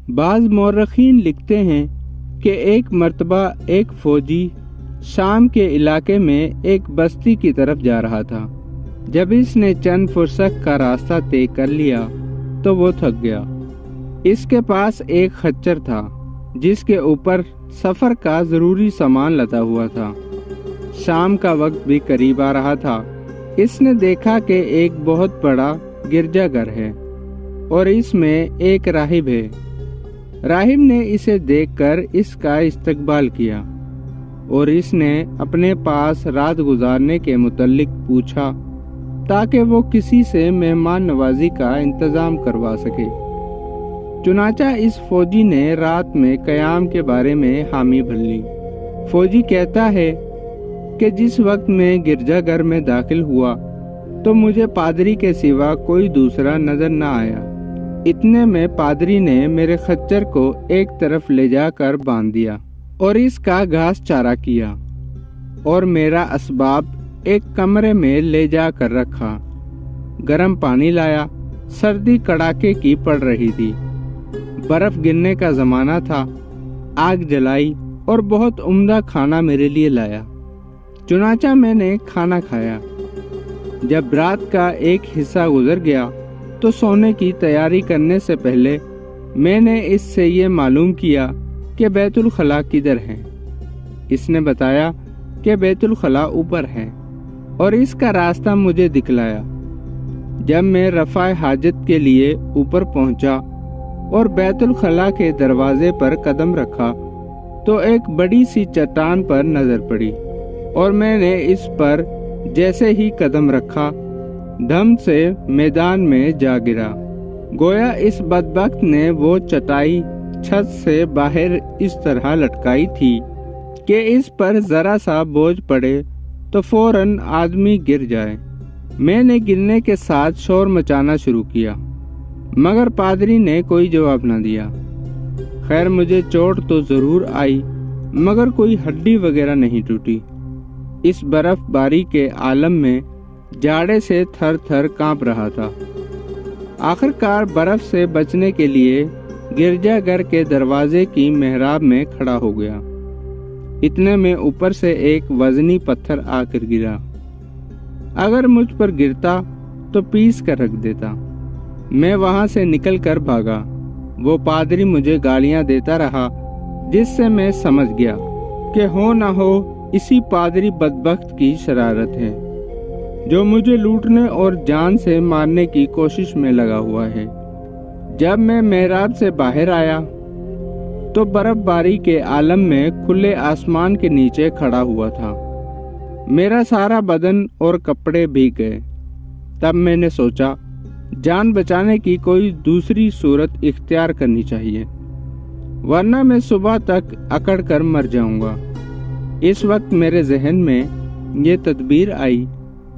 بعض مورخین لکھتے ہیں کہ ایک مرتبہ ایک فوجی شام کے علاقے میں ایک بستی کی طرف جا رہا تھا۔ جب اس نے چند فرسخ کا راستہ طے کر لیا تو وہ تھک گیا۔ اس کے پاس ایک خچر تھا جس کے اوپر سفر کا ضروری سامان لدا ہوا تھا۔ شام کا وقت بھی قریب آ رہا تھا۔ اس نے دیکھا کہ ایک بہت بڑا گرجا گھر ہے اور اس میں ایک راہب ہے۔ راہب نے اسے دیکھ کر اس کا استقبال کیا اور اس نے اپنے پاس رات گزارنے کے متعلق پوچھا تاکہ وہ کسی سے مہمان نوازی کا انتظام کروا سکے۔ چنانچہ اس فوجی نے رات میں قیام کے بارے میں حامی بھر لی۔ فوجی کہتا ہے کہ جس وقت میں گرجا گھر میں داخل ہوا تو مجھے پادری کے سوا کوئی دوسرا نظر نہ آیا۔ اتنے میں پادری نے میرے خچر کو ایک طرف لے جا کر باندھ دیا اور اس کا گھاس چارہ کیا اور میرا اسباب ایک کمرے میں لے جا کر رکھا۔ گرم پانی لایا۔ سردی کڑاکے کی پڑ رہی تھی۔ برف گرنے کا زمانہ تھا۔ آگ جلائی اور بہت عمدہ کھانا میرے لیے لایا۔ چنانچہ میں نے کھانا کھایا۔ جب رات کا ایک حصہ گزر گیا تو سونے کی تیاری کرنے سے پہلے میں نے اس سے یہ معلوم کیا کہ بیت الخلاء کدھر ہے۔ اس نے بتایا کہ بیت الخلاء اوپر ہے اور اس کا راستہ مجھے دکھلایا۔ جب میں رفع حاجت کے لیے اوپر پہنچا اور بیت الخلاء کے دروازے پر قدم رکھا تو ایک بڑی سی چٹان پر نظر پڑی اور میں نے اس پر جیسے ہی قدم رکھا دھم سے میدان میں جا گرا۔ گویا اس بدبخت نے وہ چٹائی چھت سے باہر اس طرح لٹکائی تھی کہ اس پر ذرا سا بوجھ پڑے تو فوراً آدمی گر جائے۔ میں نے گرنے کے ساتھ شور مچانا شروع کیا مگر پادری نے کوئی جواب نہ دیا۔ خیر مجھے چوٹ تو ضرور آئی مگر کوئی ہڈی وغیرہ نہیں ٹوٹی۔ اس برف باری کے عالم میں جاڑے سے تھر تھر کانپ رہا تھا۔ آخر کار برف سے بچنے کے لیے گرجا گھر کے دروازے کی محراب میں کھڑا ہو گیا۔ اتنے میں اوپر سے ایک وزنی پتھر آ کر گرا۔ اگر مجھ پر گرتا تو پیس کر رکھ دیتا۔ میں وہاں سے نکل کر بھاگا۔ وہ پادری مجھے گالیاں دیتا رہا جس سے میں سمجھ گیا کہ ہو نہ ہو اسی پادری بدبخت کی شرارت ہے جو مجھے لوٹنے اور جان سے مارنے کی کوشش میں لگا ہوا ہے۔ جب میں محراب سے باہر آیا تو برف باری کے عالم میں کھلے آسمان کے نیچے کھڑا ہوا تھا۔ میرا سارا بدن اور کپڑے بھیگ گئے۔ تب میں نے سوچا جان بچانے کی کوئی دوسری صورت اختیار کرنی چاہیے ورنہ میں صبح تک اکڑ کر مر جاؤں گا۔ اس وقت میرے ذہن میں یہ تدبیر آئی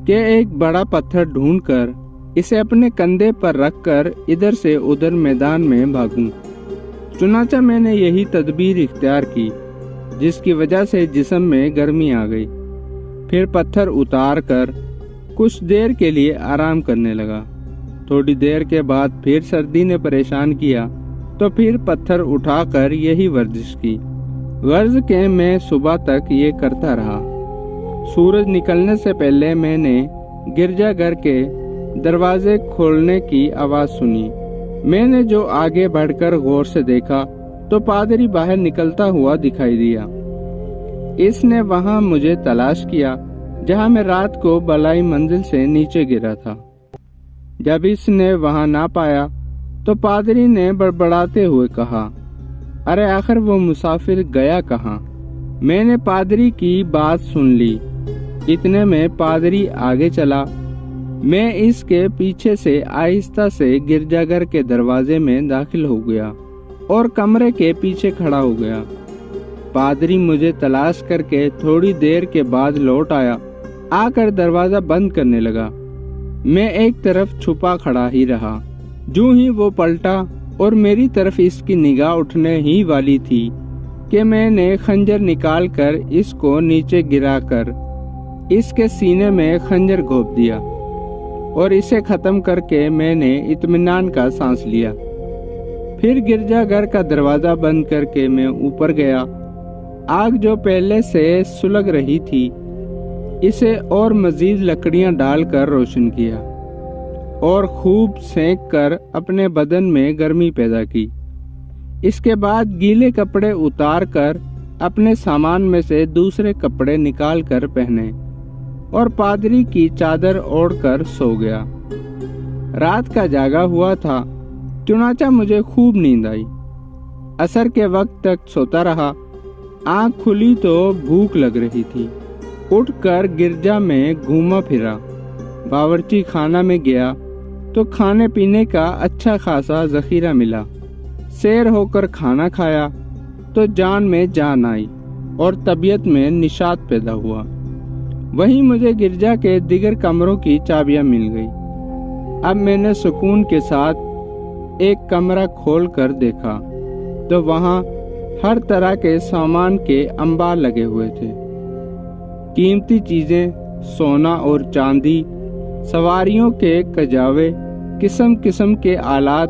کہ ایک بڑا پتھر ڈھونڈ کر اسے اپنے کندھے پر رکھ کر ادھر سے ادھر میدان میں بھاگوں۔ چنانچہ میں نے یہی تدبیر اختیار کی جس کی وجہ سے جسم میں گرمی آ گئی۔ پھر پتھر اتار کر کچھ دیر کے لیے آرام کرنے لگا۔ تھوڑی دیر کے بعد پھر سردی نے پریشان کیا تو پھر پتھر اٹھا کر یہی ورزش کی۔ غرض کہ میں صبح تک یہ کرتا رہا۔ سورج نکلنے سے پہلے میں نے گرجا گھر کے دروازے کھولنے کی آواز سنی۔ میں نے جو آگے بڑھ کر غور سے دیکھا تو پادری باہر نکلتا ہوا دکھائی دیا۔ اس نے وہاں مجھے تلاش کیا جہاں میں رات کو بالائی منزل سے نیچے گرا تھا۔ جب اس نے وہاں نہ پایا تو پادری نے بڑبڑاتے ہوئے کہا، ارے آخر وہ مسافر گیا کہاں؟ میں نے پادری کی بات سن لی۔ اتنے میں پادری آگے چلا۔ میں اس کے پیچھے سے آہستہ سے گرجا گھر کے دروازے میں داخل ہو گیا اور کمرے کے پیچھے کھڑا ہو گیا۔ پادری مجھے تلاش کر کے تھوڑی دیر کے بعد لوٹ آیا۔ آ کر دروازہ بند کرنے لگا۔ میں ایک طرف چھپا کھڑا ہی رہا۔ جو ہی وہ پلٹا اور میری طرف اس کی نگاہ اٹھنے ہی والی تھی کہ میں نے خنجر نکال کر اس کو نیچے گرا کر اس کے سینے میں خنجر گھونپ دیا اور اسے ختم کر کے میں نے اطمینان کا سانس لیا۔ پھر گرجا گھر کا دروازہ بند کر کے میں اوپر گیا۔ آگ جو پہلے سے سلگ رہی تھی اسے اور مزید لکڑیاں ڈال کر روشن کیا اور خوب سینک کر اپنے بدن میں گرمی پیدا کی۔ اس کے بعد گیلے کپڑے اتار کر اپنے سامان میں سے دوسرے کپڑے نکال کر پہنے اور پادری کی چادر اوڑھ کر سو گیا۔ رات کا جاگا ہوا تھا، چنانچہ مجھے خوب نیند آئی۔ عصر کے وقت تک سوتا رہا۔ آنکھ کھلی تو بھوک لگ رہی تھی۔ اٹھ کر گرجا میں گھوما پھرا، باورچی خانہ میں گیا تو کھانے پینے کا اچھا خاصا ذخیرہ ملا۔ سیر ہو کر کھانا کھایا تو جان میں جان آئی اور طبیعت میں نشاط پیدا ہوا۔ وہیں مجھے گرجا کے دیگر کمروں کی چابیاں مل گئی۔ اب میں نے سکون کے ساتھ ایک کمرہ کھول کر دیکھا تو وہاں ہر طرح کے سامان کے انبار لگے ہوئے تھے۔ قیمتی چیزیں، سونا اور چاندی، سواریوں کے کجاوے، قسم قسم کے آلات،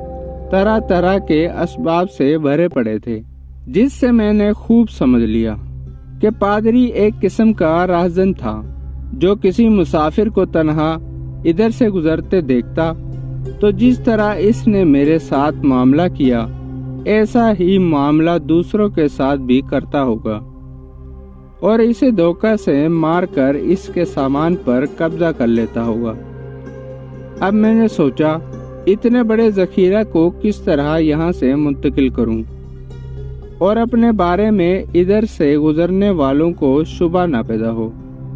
طرح طرح کے اسباب سے بھرے پڑے تھے، جس سے میں نے خوب سمجھ لیا کہ پادری ایک قسم کا راہزن تھا، جو کسی مسافر کو تنہا ادھر سے گزرتے دیکھتا تو جس طرح اس نے میرے ساتھ معاملہ کیا ایسا ہی معاملہ دوسروں کے ساتھ بھی کرتا ہوگا اور اسے دھوکہ سے مار کر اس کے سامان پر قبضہ کر لیتا ہوگا۔ اب میں نے سوچا اتنے بڑے ذخیرہ کو کس طرح یہاں سے منتقل کروں اور اپنے بارے میں ادھر سے گزرنے والوں کو شبہ نہ پیدا ہو۔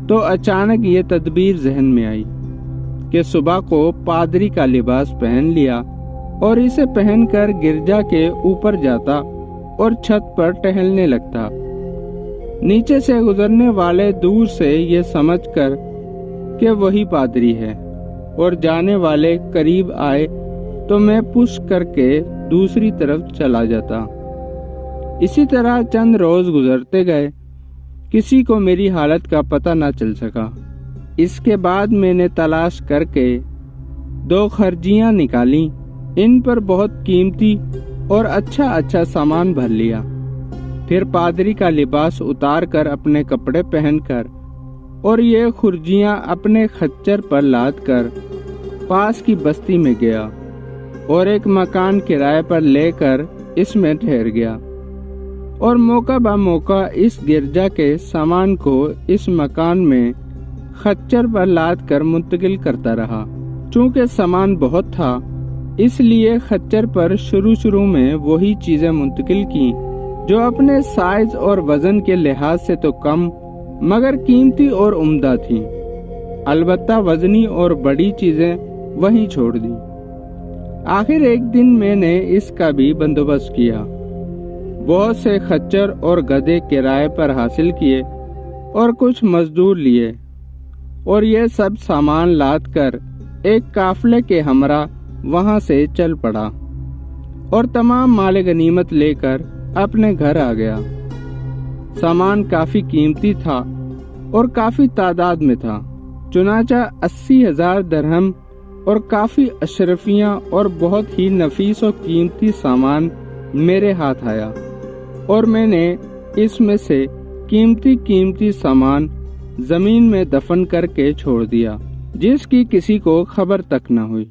تو اچانک یہ تدبیر ذہن میں آئی کہ صبح کو پادری کا لباس پہن لیا اور اسے پہن کر گرجا کے اوپر جاتا اور چھت پر ٹہلنے لگتا۔ نیچے سے گزرنے والے دور سے یہ سمجھ کر کہ وہی پادری ہے اور جانے والے قریب آئے تو میں پش کر کے دوسری طرف چلا جاتا۔ اسی طرح چند روز گزرتے گئے، کسی کو میری حالت کا پتہ نہ چل سکا۔ اس کے بعد میں نے تلاش کر کے 2 خرجیاں نکالیں، ان پر بہت قیمتی اور اچھا سامان بھر لیا۔ پھر پادری کا لباس اتار کر اپنے کپڑے پہن کر اور یہ خرجیاں اپنے خچر پر لاد کر پاس کی بستی میں گیا اور ایک مکان کرائے پر لے کر اس میں ٹھہر گیا اور موقع بہ موقع اس گرجا کے سامان کو اس مکان میں خچر پر لاد کر منتقل کرتا رہا۔ چونکہ سامان بہت تھا اس لیے خچر پر شروع میں وہی چیزیں منتقل کی جو اپنے سائز اور وزن کے لحاظ سے تو کم مگر قیمتی اور عمدہ تھیں۔ البتہ وزنی اور بڑی چیزیں وہیں چھوڑ دیں۔ آخر ایک دن میں نے اس کا بھی بندوبست کیا، بہت سے خچر اور گدھے کرائے پر حاصل کیے اور کچھ مزدور لیے اور یہ سب سامان لاد کر ایک قافلے کے ہمراہ وہاں سے چل پڑا اور تمام مال غنیمت لے کر اپنے گھر آ گیا۔ سامان کافی قیمتی تھا اور کافی تعداد میں تھا، چنانچہ 80,000 درہم اور کافی اشرفیاں اور بہت ہی نفیس و قیمتی سامان میرے ہاتھ آیا اور میں نے اس میں سے قیمتی سامان زمین میں دفن کر کے چھوڑ دیا، جس کی کسی کو خبر تک نہ ہوئی۔